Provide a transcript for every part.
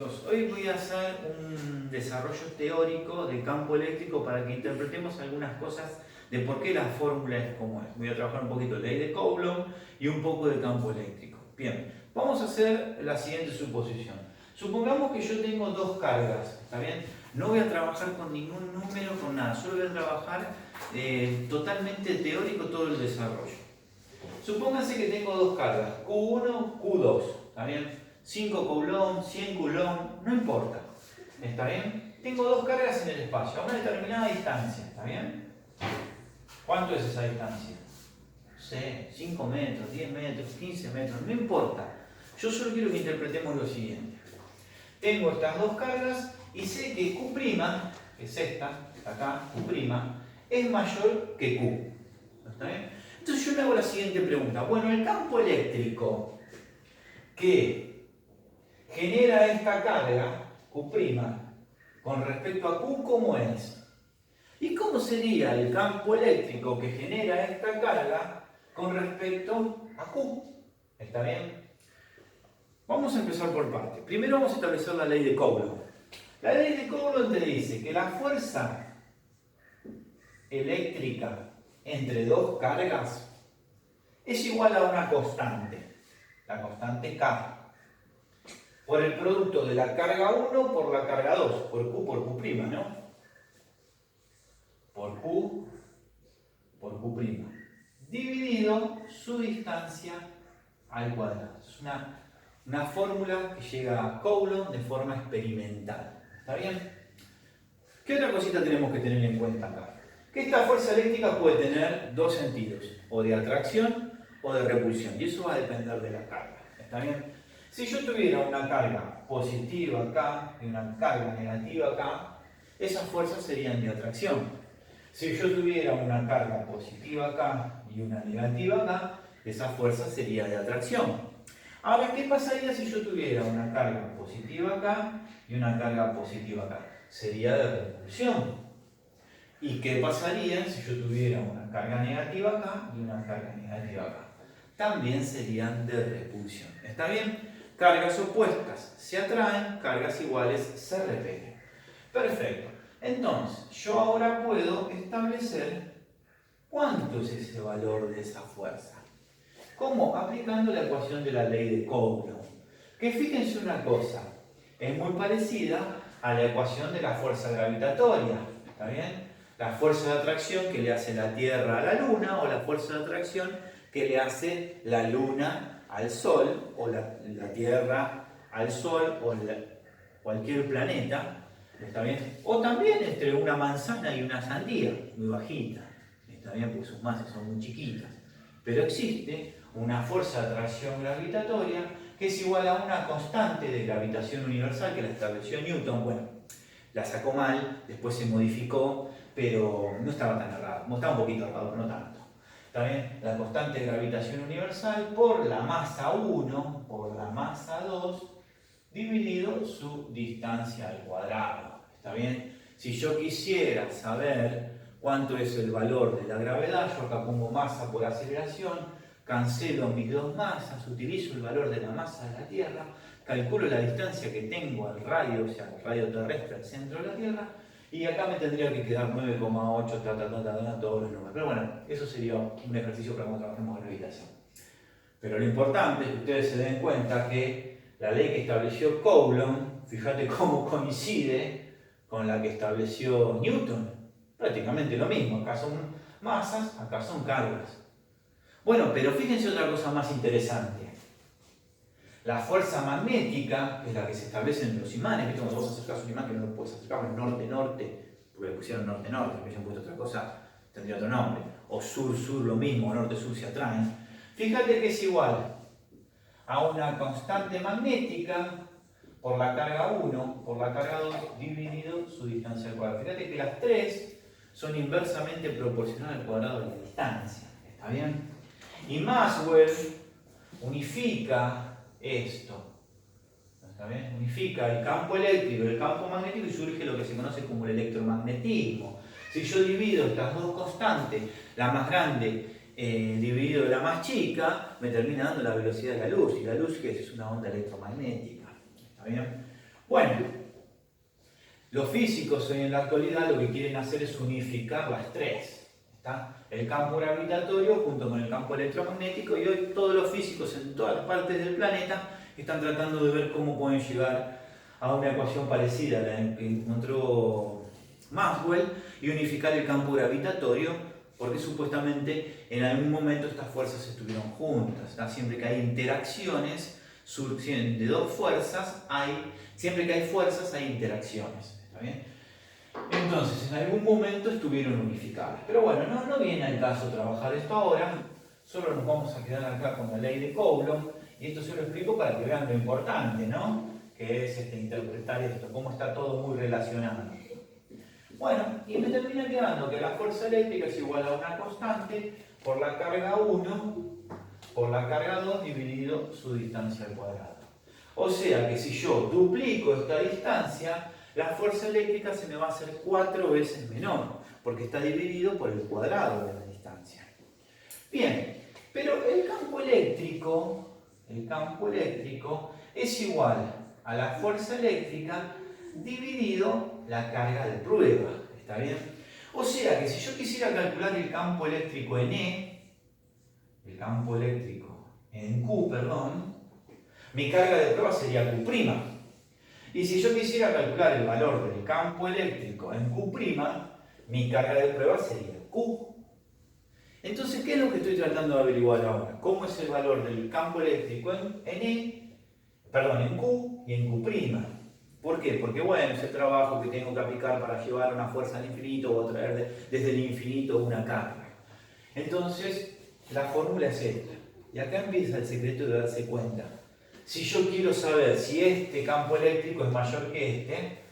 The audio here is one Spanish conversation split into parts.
Hoy voy a hacer un desarrollo teórico de campo eléctrico para que interpretemos algunas cosas de por qué la fórmula es como es. Voy a trabajar un poquito de ley de Coulomb y un poco de campo eléctrico. Bien, vamos a hacer la siguiente suposición. Supongamos que yo tengo dos cargas, ¿está bien? No voy a trabajar con ningún número, con nada, solo voy a trabajar totalmente teórico todo el desarrollo. Supónganse que tengo dos cargas, Q1, Q2, ¿está bien? 5 Coulomb, 100 Coulomb, no importa, ¿está bien? Tengo dos cargas en el espacio a una determinada distancia, ¿está bien? ¿Cuánto es esa distancia? No sé, 5 metros, 10 metros, 15 metros, no importa. Yo solo quiero que interpretemos lo siguiente. Tengo estas dos cargas y sé que Q', que es esta, acá, Q', es mayor que Q. ¿Está bien? Entonces yo me hago la siguiente pregunta. Bueno, el campo eléctrico que genera esta carga, Q', con respecto a Q, ¿cómo es? ¿Y cómo sería el campo eléctrico que genera esta carga con respecto a Q? ¿Está bien? Vamos a empezar por partes. Primero vamos a establecer la ley de Coulomb. La ley de Coulomb te dice que la fuerza eléctrica entre dos cargas es igual a una constante, la constante K, por el producto de la carga 1 por la carga 2, por Q, ¿no? Por Q', dividido su distancia al cuadrado. Es una fórmula que llega a Coulomb de forma experimental. ¿Está bien? ¿Qué otra cosita tenemos que tener en cuenta acá? Que esta fuerza eléctrica puede tener dos sentidos, o de atracción o de repulsión, y eso va a depender de la carga. ¿Está bien? Si yo tuviera una carga positiva acá y una carga negativa acá, esas fuerzas serían de atracción. Si yo tuviera una carga positiva acá y una negativa acá, esa fuerza sería de atracción. Ahora, ¿qué pasaría si yo tuviera una carga positiva acá y una carga positiva acá? Sería de repulsión. ¿Y qué pasaría si yo tuviera una carga negativa acá y una carga negativa acá? También serían de repulsión. ¿Está bien? Cargas opuestas se atraen, cargas iguales se repelen. Perfecto. Entonces, yo ahora puedo establecer cuánto es ese valor de esa fuerza. ¿Cómo? Aplicando la ecuación de la ley de Coulomb. Que fíjense una cosa, es muy parecida a la ecuación de la fuerza gravitatoria. ¿Está bien? La fuerza de atracción que le hace la Tierra a la Luna, o la fuerza de atracción que le hace la Luna al Sol, o la Tierra al Sol, o cualquier planeta. ¿Está bien? O también entre una manzana y una sandía, muy bajita. ¿Está bien? Porque sus masas son muy chiquitas. Pero existe una fuerza de atracción gravitatoria que es igual a una constante de gravitación universal que la estableció Newton. Bueno, la sacó mal, después se modificó, pero no estaba tan errado, estaba un poquito errado, pero no tanto. ¿Está bien? La constante de gravitación universal por la masa 1 por la masa 2 dividido su distancia al cuadrado. ¿Está bien? Si yo quisiera saber cuánto es el valor de la gravedad, yo acá pongo masa por aceleración, cancelo mis dos masas, utilizo el valor de la masa de la Tierra, calculo la distancia que tengo al radio, o sea, al radio terrestre al centro de la Tierra, y acá me tendría que quedar 9,8, todos los números. Pero bueno, eso sería un ejercicio para cuando trabajemos en gravitación. Pero lo importante es que ustedes se den cuenta que la ley que estableció Coulomb, fíjate cómo coincide con la que estableció Newton. Prácticamente lo mismo, acá son masas, acá son cargas. Bueno, pero fíjense otra cosa más interesante. La fuerza magnética, que es la que se establece en los imanes, ¿viste? Cuando vos acercás un imán que no lo puedes acercar, norte-norte, porque le pusieron norte-norte, si hubiesen puesto otra cosa, tendría otro nombre. O sur-sur, lo mismo, norte-sur se atraen. Fíjate que es igual a una constante magnética por la carga 1 por la carga 2 dividido su distancia al cuadrado. Fíjate que las tres son inversamente proporcionales al cuadrado de la distancia. ¿Está bien? Y Maxwell unifica esto. ¿Está bien? Unifica el campo eléctrico y el campo magnético y surge lo que se conoce como el electromagnetismo. Si yo divido estas dos constantes, la más grande dividido de la más chica, me termina dando la velocidad de la luz. Y la luz, ¿qué es? Es una onda electromagnética. ¿Está bien? Bueno, los físicos hoy en la actualidad lo que quieren hacer es unificar las tres. ¿Está? El campo gravitatorio junto con el campo electromagnético, y hoy todos los físicos en todas partes del planeta están tratando de ver cómo pueden llegar a una ecuación parecida a la que encontró Maxwell y unificar el campo gravitatorio, porque supuestamente en algún momento estas fuerzas estuvieron juntas. ¿Está? Siempre que hay interacciones surgen de dos fuerzas, siempre que hay fuerzas hay interacciones. ¿Está bien? Entonces, en algún momento estuvieron unificadas. Pero bueno, no viene al caso trabajar esto ahora, solo nos vamos a quedar acá con la ley de Coulomb, y esto se lo explico para que vean lo importante, ¿no? Que es interpretar esto, cómo está todo muy relacionado. Bueno, y me termina quedando que la fuerza eléctrica es igual a una constante por la carga 1 por la carga 2 dividido su distancia al cuadrado. O sea que si yo duplico esta distancia, la fuerza eléctrica se me va a hacer 4 veces menor, porque está dividido por el cuadrado de la distancia. Bien, pero el campo eléctrico es igual a la fuerza eléctrica dividido la carga de prueba. ¿Está bien? O sea que si yo quisiera calcular el campo eléctrico en Q, mi carga de prueba sería Q'. Y si yo quisiera calcular el valor del campo eléctrico en Q', mi carga de prueba sería Q. Entonces, ¿qué es lo que estoy tratando de averiguar ahora? ¿Cómo es el valor del campo eléctrico en Q y en Q'? ¿Por qué? Porque bueno, es el trabajo que tengo que aplicar para llevar una fuerza al infinito o traer desde el infinito una carga. Entonces, la fórmula es esta. Y acá empieza el secreto de darse cuenta. Si yo quiero saber si este campo eléctrico es mayor que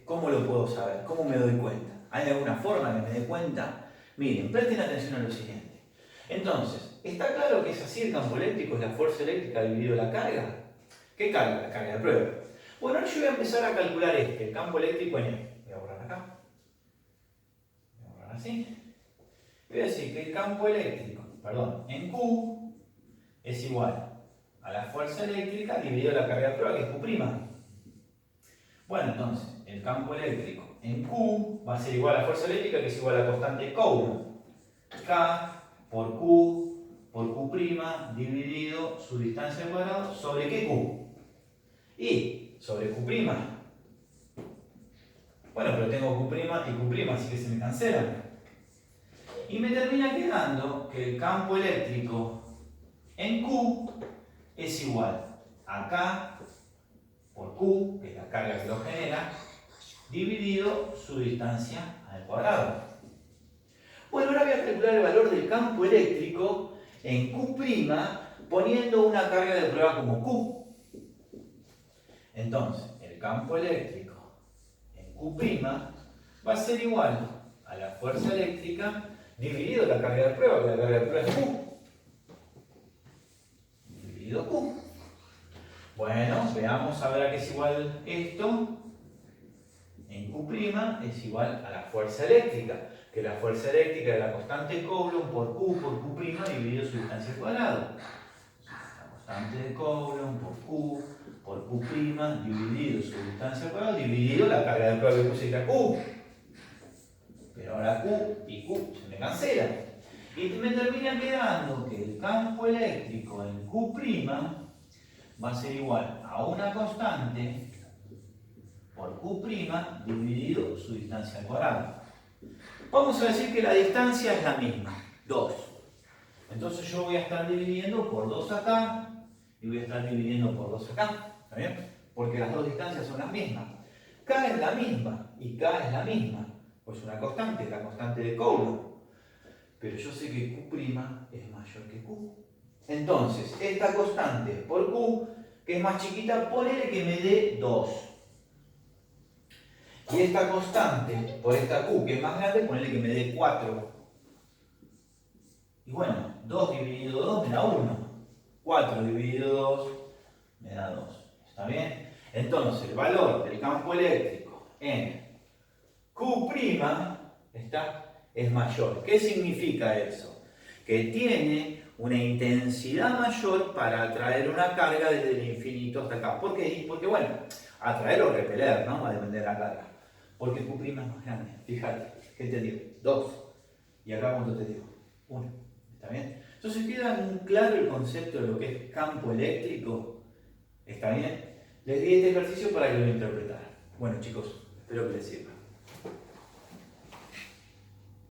¿cómo lo puedo saber? ¿Cómo me doy cuenta? ¿Hay alguna forma que me dé cuenta? Miren, presten atención a lo siguiente. Entonces, ¿está claro que es así el campo eléctrico? ¿Es la fuerza eléctrica dividido la carga? ¿Qué carga? La carga de prueba. Bueno, ahora yo voy a empezar a calcular el campo eléctrico en E. Voy a borrar acá. Voy a borrar así. Voy a decir que el campo eléctrico, en Q, es igual a la fuerza eléctrica dividido la carga de prueba, que es Q'. Bueno, entonces, el campo eléctrico en Q va a ser igual a la fuerza eléctrica, que es igual a la constante Coulomb. K por Q' dividido su distancia al cuadrado sobre ¿qué Q? Y sobre Q'. Bueno, pero tengo Q' y Q', así que se me cancelan. Y me termina quedando que el campo eléctrico en Q es igual a K por Q, que es la carga que lo genera, dividido su distancia al cuadrado. Bueno, ahora voy a calcular el valor del campo eléctrico en Q' poniendo una carga de prueba como Q. Entonces, el campo eléctrico en Q' va a ser igual a la fuerza eléctrica dividido la carga de prueba, que la carga de prueba es Q. Dividido Q. Bueno, veamos a ver a qué es igual esto. En Q' es igual a la fuerza eléctrica, que la fuerza eléctrica es la constante Coulomb por Q' dividido su distancia al cuadrado. La constante de Coulomb por Q' dividido su distancia al cuadrado dividido la carga de prueba que puse que era Q. Pero ahora Q y Q se me cancelan. Y me termina quedando que el campo eléctrico en Q' va a ser igual a una constante por Q' dividido su distancia al cuadrado. Vamos a decir que la distancia es la misma, 2. Entonces yo voy a estar dividiendo por 2 acá y voy a estar dividiendo por 2 acá. ¿Está bien? Porque las dos distancias son las mismas. K es la misma y K es la misma. Pues una constante, la constante de Coulomb. Pero yo sé que Q' es mayor que Q. Entonces, esta constante por Q, que es más chiquita, ponele que me dé 2. Y esta constante por esta Q, que es más grande, ponele que me dé 4. Y bueno, 2 dividido 2 me da 1. 4 dividido 2 me da 2. ¿Está bien? Entonces, el valor del campo eléctrico en Q' es mayor. ¿Qué significa eso? Que tiene una intensidad mayor para atraer una carga desde el infinito hasta acá. ¿Por qué? Porque bueno, atraer o repeler, ¿no? Va a depender de la carga. Porque Q' es más grande. Fíjate, ¿qué te digo? 2. ¿Y acá cuánto te digo? 1. ¿Está bien? Entonces queda muy claro el concepto de lo que es campo eléctrico. ¿Está bien? Les di este ejercicio para que lo interpretaran. Bueno chicos, espero que les sirva.